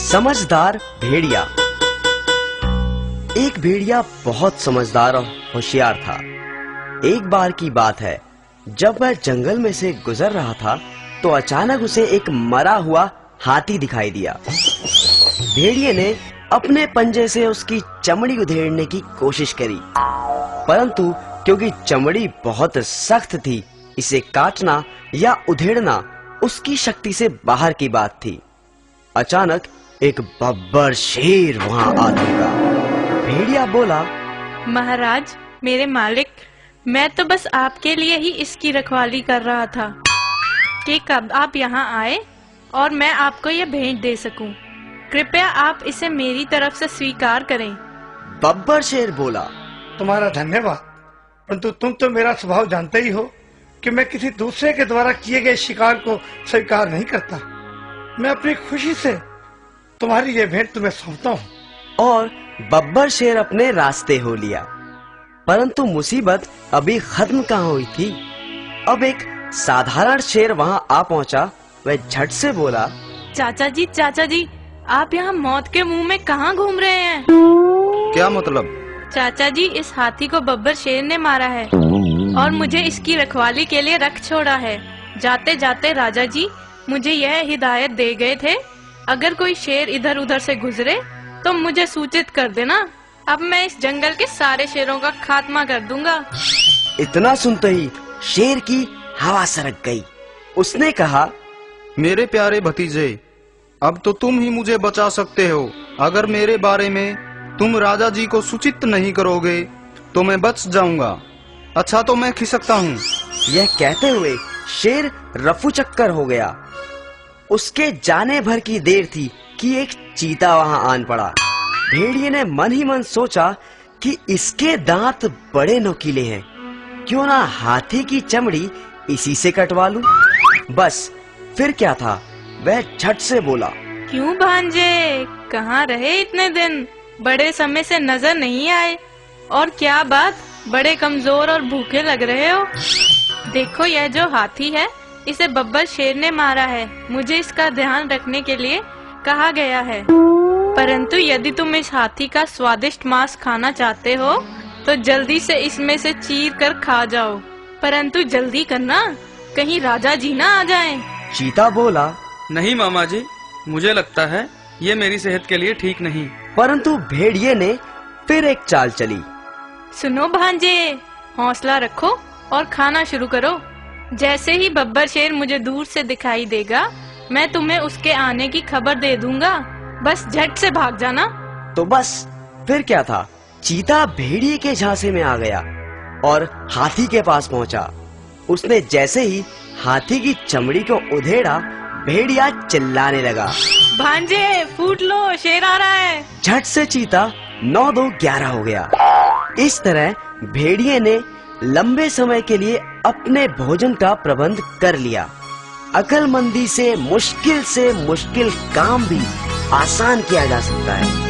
समझदार भेड़िया। एक भेड़िया बहुत समझदार और होशियार था। एक बार की बात है, जब वह जंगल में से गुजर रहा था तो अचानक उसे एक मरा हुआ हाथी दिखाई दिया। भेड़िए ने अपने पंजे से उसकी चमड़ी उधेड़ने की कोशिश करी, परंतु क्योंकि चमड़ी बहुत सख्त थी, इसे काटना या उधेड़ना उसकी शक्ति से बाहर की बात थी। अचानक एक बब्बर शेर वहां आ लगा। भेड़िया बोला, महाराज, मेरे मालिक, मैं तो बस आपके लिए ही इसकी रखवाली कर रहा था कि कब आप यहाँ आए और मैं आपको यह भेंट दे सकूं। कृपया आप इसे मेरी तरफ से स्वीकार करें। बब्बर शेर बोला, तुम्हारा धन्यवाद, परंतु तुम तो मेरा स्वभाव जानते ही हो कि मैं किसी दूसरे के द्वारा किए गए शिकार को स्वीकार नहीं करता। मैं अपनी खुशी से तुम्हारी ये भेंट तुम्हें सौंपता हूँ। और बब्बर शेर अपने रास्ते हो लिया। परंतु मुसीबत अभी खत्म कहाँ हुई थी। अब एक साधारण शेर वहां आ पहुंचा। वह झट से बोला, चाचा जी, आप यहाँ मौत के मुंह में कहाँ घूम रहे हैं? क्या मतलब? चाचा जी, इस हाथी को बब्बर शेर ने मारा है और मुझे इसकी रखवाली के लिए रख छोड़ा है। जाते जाते राजा जी मुझे यह हिदायत दे गए थे, अगर कोई शेर इधर उधर से गुजरे तो मुझे सूचित कर देना। अब मैं इस जंगल के सारे शेरों का खात्मा कर दूंगा। इतना सुनते ही शेर की हवा सरक गई। उसने कहा, मेरे प्यारे भतीजे, अब तो तुम ही मुझे बचा सकते हो। अगर मेरे बारे में तुम राजा जी को सूचित नहीं करोगे तो मैं बच जाऊंगा। अच्छा, तो मैं खिसकता हूँ। यह कहते हुए शेर रफू चक्कर हो गया। उसके जाने भर की देर थी कि एक चीता वहां आन पड़ा। भेड़िए ने मन ही मन सोचा कि इसके दांत बड़े नुकीले हैं, क्यों ना हाथी की चमड़ी इसी से कटवा लूं। बस फिर क्या था, वह झट से बोला, क्यों भांजे, कहाँ रहे इतने दिन? बड़े समय से नजर नहीं आए। और क्या बात, बड़े कमजोर और भूखे लग रहे हो। देखो, यह जो हाथी है इसे बब्बर शेर ने मारा है। मुझे इसका ध्यान रखने के लिए कहा गया है। परंतु यदि तुम इस हाथी का स्वादिष्ट मांस खाना चाहते हो तो जल्दी से इसमें से चीर कर खा जाओ। परंतु जल्दी करना, कहीं राजा जी ना आ जाएं। चीता बोला, नहीं मामा जी, मुझे लगता है ये मेरी सेहत के लिए ठीक नहीं। परंतु भेड़िए ने फिर एक चाल चली। सुनो भांजे, हौसला रखो और खाना शुरू करो। जैसे ही बब्बर शेर मुझे दूर से दिखाई देगा, मैं तुम्हें उसके आने की खबर दे दूंगा। बस झट से भाग जाना। तो बस फिर क्या था, चीता भेड़िए के झांसे में आ गया और हाथी के पास पहुंचा। उसने जैसे ही हाथी की चमड़ी को उधेड़ा, भेड़िया चिल्लाने लगा, भांजे फूट लो, शेर आ रहा है। झट से चीता 9-2-11 हो गया। इस तरह भेड़िए ने लंबे समय के लिए अपने भोजन का प्रबंध कर लिया। अक्लमंदी से मुश्किल काम भी आसान किया जा सकता है।